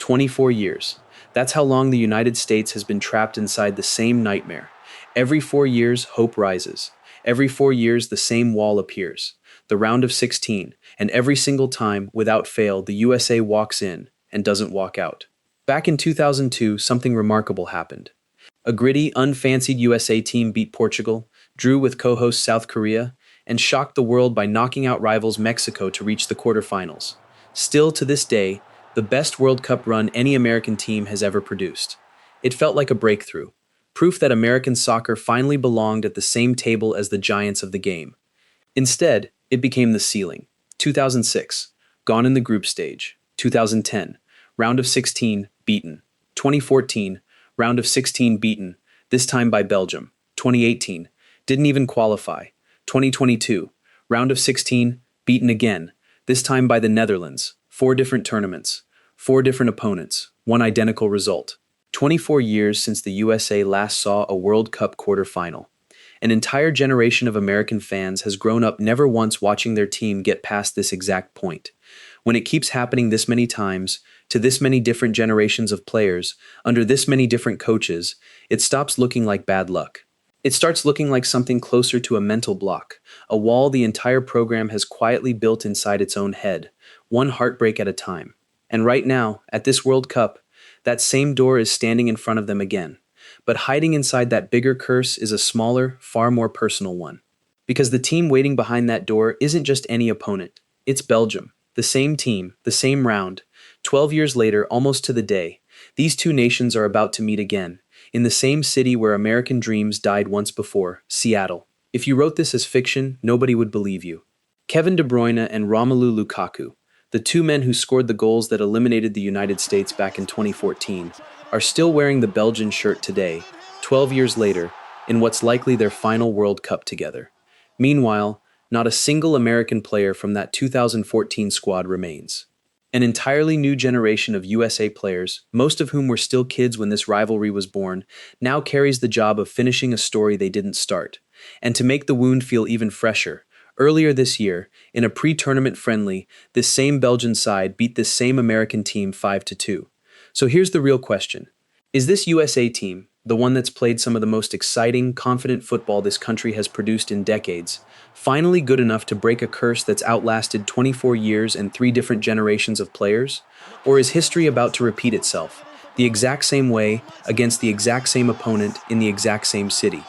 24 years. That's how long the United States has been trapped inside the same nightmare. Every 4 years, hope rises. Every 4 years, the same wall appears. The round of 16, and every single time, without fail, the USA walks in and doesn't walk out. Back in 2002, something remarkable happened. A gritty, unfancied USA team beat Portugal, drew with co-host South Korea, and shocked the world by knocking out rivals Mexico to reach the quarterfinals. Still to this day, the best World Cup run any American team has ever produced. It felt like a breakthrough, proof that American soccer finally belonged at the same table as the giants of the game. Instead, it became the ceiling. 2006, gone in the group stage. 2010, round of 16, beaten. 2014, round of 16 beaten, this time by Belgium. 2018, didn't even qualify. 2022, round of 16, beaten again, this time by the Netherlands. 4 different tournaments, 4 different opponents, one identical result. 24 years since the USA last saw a World Cup quarterfinal. An entire generation of American fans has grown up never once watching their team get past this exact point. When it keeps happening this many times, to this many different generations of players, under this many different coaches, it stops looking like bad luck. It starts looking like something closer to a mental block, a wall the entire program has quietly built inside its own head, one heartbreak at a time. And right now, at this World Cup, that same door is standing in front of them again. But hiding inside that bigger curse is a smaller, far more personal one. Because the team waiting behind that door isn't just any opponent. It's Belgium. The same team, the same round. 12 years later, almost to the day, these two nations are about to meet again, in the same city where American dreams died once before, Seattle. If you wrote this as fiction, nobody would believe you. Kevin De Bruyne and Romelu Lukaku, the two men who scored the goals that eliminated the United States back in 2014, are still wearing the Belgian shirt today, 12 years later, in what's likely their final World Cup together. Meanwhile, not a single American player from that 2014 squad remains. An entirely new generation of USA players, most of whom were still kids when this rivalry was born, now carries the job of finishing a story they didn't start. And to make the wound feel even fresher, earlier this year, in a pre-tournament friendly, this same Belgian side beat this same American team 5-2. So here's the real question. Is this USA team, the one that's played some of the most exciting, confident football this country has produced in decades, finally good enough to break a curse that's outlasted 24 years and 3 different generations of players? Or is history about to repeat itself, the exact same way, against the exact same opponent in the exact same city?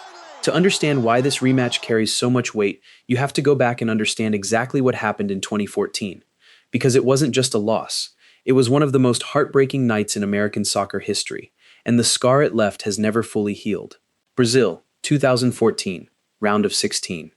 To understand why this rematch carries so much weight, you have to go back and understand exactly what happened in 2014. Because it wasn't just a loss. It was one of the most heartbreaking nights in American soccer history, and the scar it left has never fully healed. Brazil, 2014, round of 16.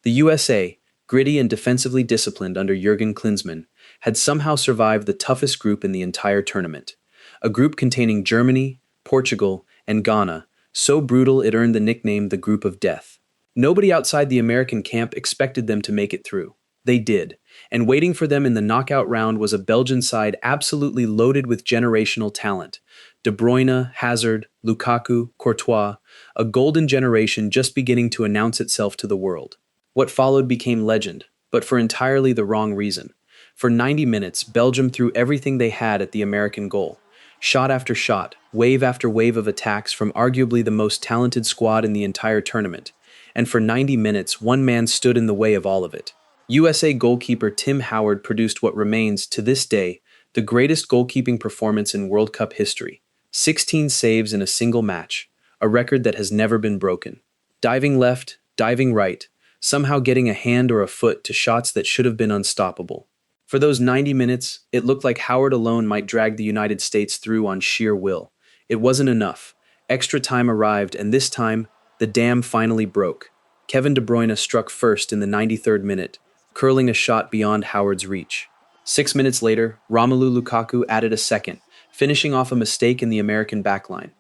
The USA, gritty and defensively disciplined under Jurgen Klinsmann, had somehow survived the toughest group in the entire tournament. A group containing Germany, Portugal, and Ghana, so brutal it earned the nickname the Group of Death. Nobody outside the American camp expected them to make it through. They did, and waiting for them in the knockout round was a Belgian side absolutely loaded with generational talent. De Bruyne, Hazard, Lukaku, Courtois, a golden generation just beginning to announce itself to the world. What followed became legend, but for entirely the wrong reason. For 90 minutes, Belgium threw everything they had at the American goal. Shot after shot, wave after wave of attacks from arguably the most talented squad in the entire tournament. And for 90 minutes, one man stood in the way of all of it. USA goalkeeper Tim Howard produced what remains, to this day, the greatest goalkeeping performance in World Cup history. 16 saves in a single match, a record that has never been broken. Diving left, diving right, somehow getting a hand or a foot to shots that should have been unstoppable. For those 90 minutes, it looked like Howard alone might drag the United States through on sheer will. It wasn't enough. Extra time arrived, and this time, the dam finally broke. Kevin De Bruyne struck first in the 93rd minute, curling a shot beyond Howard's reach. 6 minutes later, Romelu Lukaku added a second, finishing off a mistake in the American backline.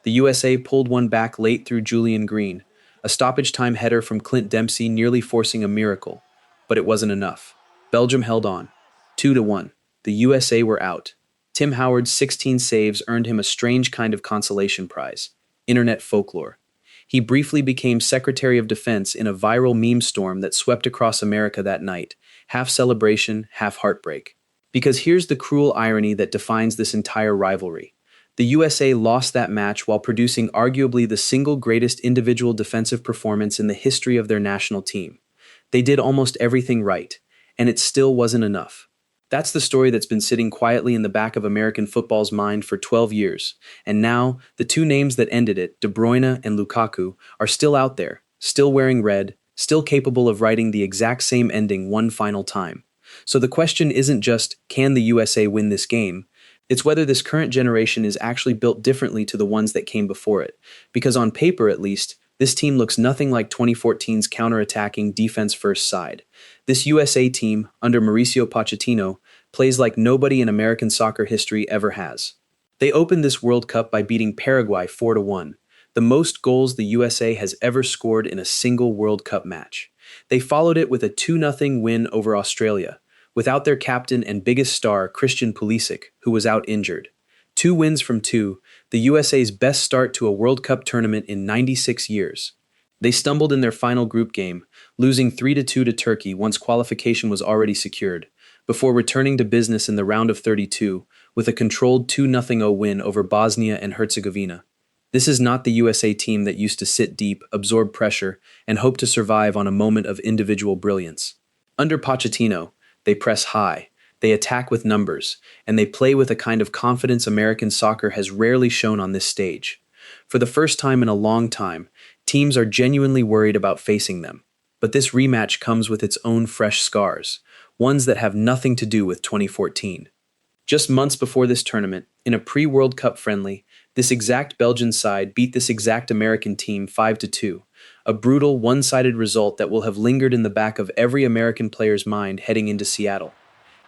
The USA pulled one back late through Julian Green, a stoppage-time header from Clint Dempsey nearly forcing a miracle. But it wasn't enough. Belgium held on. 2-1. The USA were out. Tim Howard's 16 saves earned him a strange kind of consolation prize. Internet folklore. He briefly became Secretary of Defense in a viral meme storm that swept across America that night, half celebration, half heartbreak. Because here's the cruel irony that defines this entire rivalry. The USA lost that match while producing arguably the single greatest individual defensive performance in the history of their national team. They did almost everything right, and it still wasn't enough. That's the story that's been sitting quietly in the back of American football's mind for 12 years, and now the two names that ended it, De Bruyne and Lukaku, are still out there, still wearing red, still capable of writing the exact same ending one final time. So the question isn't just, can the USA win this game? It's whether this current generation is actually built differently to the ones that came before it. Because on paper, at least, this team looks nothing like 2014's counter-attacking defense-first side. This USA team, under Mauricio Pochettino, plays like nobody in American soccer history ever has. They opened this World Cup by beating Paraguay 4-1, the most goals the USA has ever scored in a single World Cup match. They followed it with a 2-0 win over Australia, without their captain and biggest star, Christian Pulisic, who was out injured. 2 wins from 2, the USA's best start to a World Cup tournament in 96 years. They stumbled in their final group game, losing 3-2 to Turkey once qualification was already secured, before returning to business in the round of 32 with a controlled 2-0 win over Bosnia and Herzegovina. This is not the USA team that used to sit deep, absorb pressure, and hope to survive on a moment of individual brilliance. Under Pochettino, they press high, they attack with numbers, and they play with a kind of confidence American soccer has rarely shown on this stage. For the first time in a long time, teams are genuinely worried about facing them. But this rematch comes with its own fresh scars, ones that have nothing to do with 2014. Just months before this tournament, in a pre-World Cup friendly, this exact Belgian side beat this exact American team 5-2, a brutal, one-sided result that will have lingered in the back of every American player's mind heading into Seattle.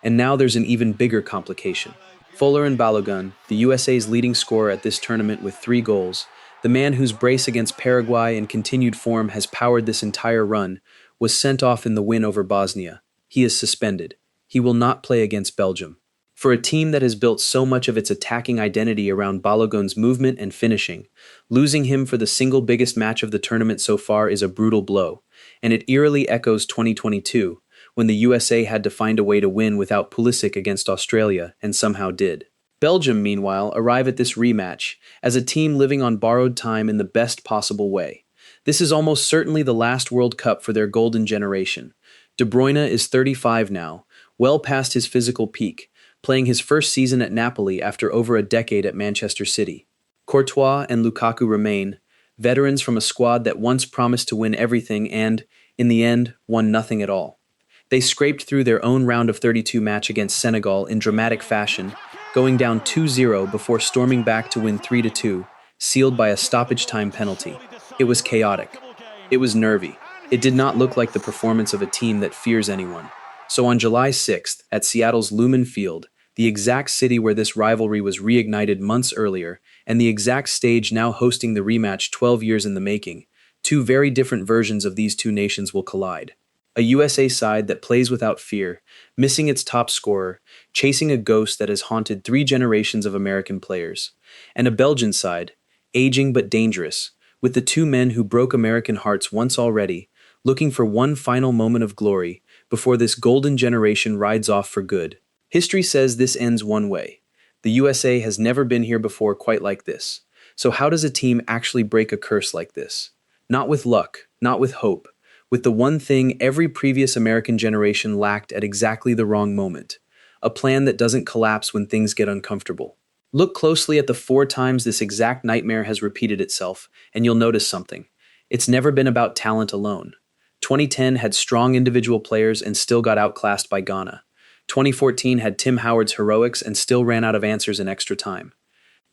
And now there's an even bigger complication. Folarin Balogun, the USA's leading scorer at this tournament with 3 goals, the man whose brace against Paraguay and continued form has powered this entire run, was sent off in the win over Bosnia. He is suspended. He will not play against Belgium. For a team that has built so much of its attacking identity around Balogun's movement and finishing, losing him for the single biggest match of the tournament so far is a brutal blow, and it eerily echoes 2022, when the USA had to find a way to win without Pulisic against Australia, and somehow did. Belgium, meanwhile, arrive at this rematch as a team living on borrowed time in the best possible way. This is almost certainly the last World Cup for their golden generation. De Bruyne is 35 now, well past his physical peak, playing his first season at Napoli after over a decade at Manchester City. Courtois and Lukaku remain, veterans from a squad that once promised to win everything and, in the end, won nothing at all. They scraped through their own round of 32 match against Senegal in dramatic fashion, going down 2-0 before storming back to win 3-2, sealed by a stoppage time penalty. It was chaotic. It was nervy. It did not look like the performance of a team that fears anyone. So on July 6th, at Seattle's Lumen Field, the exact city where this rivalry was reignited months earlier, and the exact stage now hosting the rematch 12 years in the making, 2 very different versions of these two nations will collide. A USA side that plays without fear, missing its top scorer, chasing a ghost that has haunted 3 generations of American players. And a Belgian side, aging but dangerous, with the 2 men who broke American hearts once already, looking for one final moment of glory before this golden generation rides off for good. History says this ends one way. The USA has never been here before quite like this. So how does a team actually break a curse like this? Not with luck, not with hope, with the one thing every previous American generation lacked at exactly the wrong moment. A plan that doesn't collapse when things get uncomfortable. Look closely at the 4 times this exact nightmare has repeated itself, and you'll notice something. It's never been about talent alone. 2010 had strong individual players and still got outclassed by Ghana. 2014 had Tim Howard's heroics and still ran out of answers in extra time.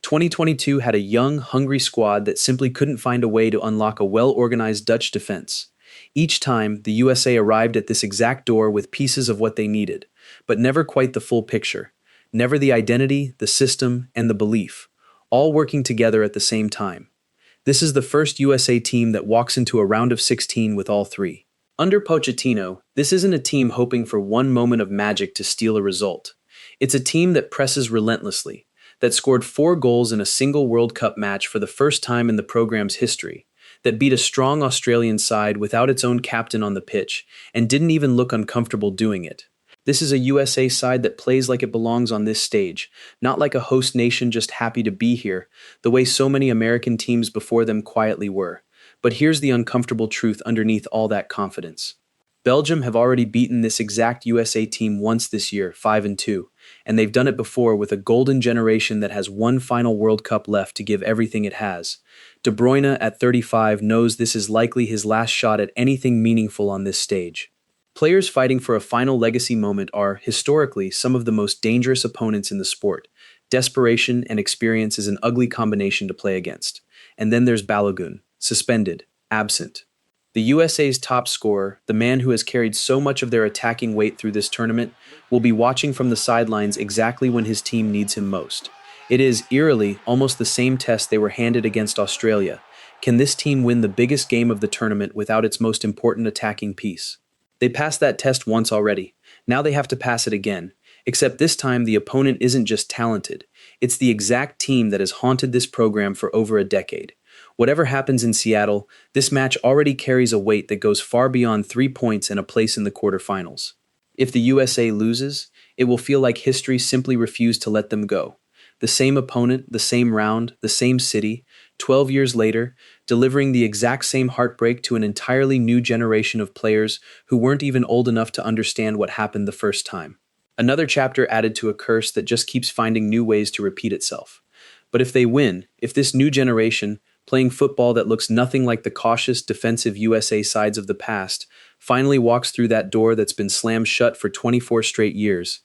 2022 had a young, hungry squad that simply couldn't find a way to unlock a well-organized Dutch defense. Each time, the USA arrived at this exact door with pieces of what they needed, but never quite the full picture. Never the identity, the system, and the belief, all working together at the same time. This is the first USA team that walks into a round of 16 with all 3. Under Pochettino, this isn't a team hoping for one moment of magic to steal a result. It's a team that presses relentlessly, that scored 4 goals in a single World Cup match for the first time in the program's history, that beat a strong Australian side without its own captain on the pitch, and didn't even look uncomfortable doing it. This is a USA side that plays like it belongs on this stage, not like a host nation just happy to be here, the way so many American teams before them quietly were. But here's the uncomfortable truth underneath all that confidence. Belgium have already beaten this exact USA team once this year, 5-2, and they've done it before with a golden generation that has one final World Cup left to give everything it has. De Bruyne at 35 knows this is likely his last shot at anything meaningful on this stage. Players fighting for a final legacy moment are, historically, some of the most dangerous opponents in the sport. Desperation and experience is an ugly combination to play against. And then there's Balogun, suspended, absent. The USA's top scorer, the man who has carried so much of their attacking weight through this tournament, will be watching from the sidelines exactly when his team needs him most. It is, eerily, almost the same test they were handed against Australia. Can this team win the biggest game of the tournament without its most important attacking piece? They passed that test once already. Now they have to pass it again. Except this time the opponent isn't just talented. It's the exact team that has haunted this program for over a decade. Whatever happens in Seattle, this match already carries a weight that goes far beyond 3 points and a place in the quarterfinals. If the USA loses, it will feel like history simply refused to let them go. The same opponent, the same round, the same city, 12 years later, delivering the exact same heartbreak to an entirely new generation of players who weren't even old enough to understand what happened the first time. Another chapter added to a curse that just keeps finding new ways to repeat itself. But if they win, if this new generation, playing football that looks nothing like the cautious, defensive USA sides of the past, finally walks through that door that's been slammed shut for 24 straight years,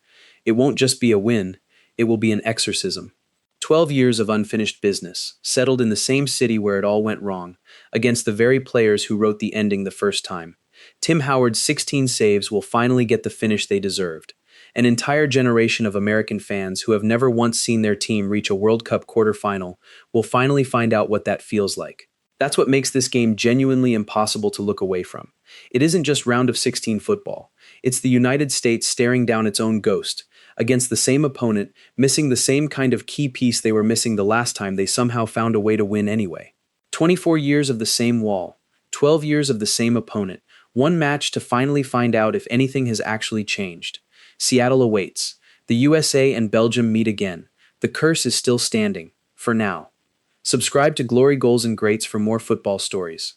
it won't just be a win, it will be an exorcism. 12 years of unfinished business, settled in the same city where it all went wrong, against the very players who wrote the ending the first time. Tim Howard's 16 saves will finally get the finish they deserved. An entire generation of American fans who have never once seen their team reach a World Cup quarterfinal will finally find out what that feels like. That's what makes this game genuinely impossible to look away from. It isn't just round of 16 football. It's the United States staring down its own ghost, against the same opponent, missing the same kind of key piece they were missing the last time they somehow found a way to win anyway. 24 years of the same wall, 12 years of the same opponent, one match to finally find out if anything has actually changed. Seattle awaits. The USA and Belgium meet again. The curse is still standing, for now. Subscribe to Glory Goals and Greats for more football stories.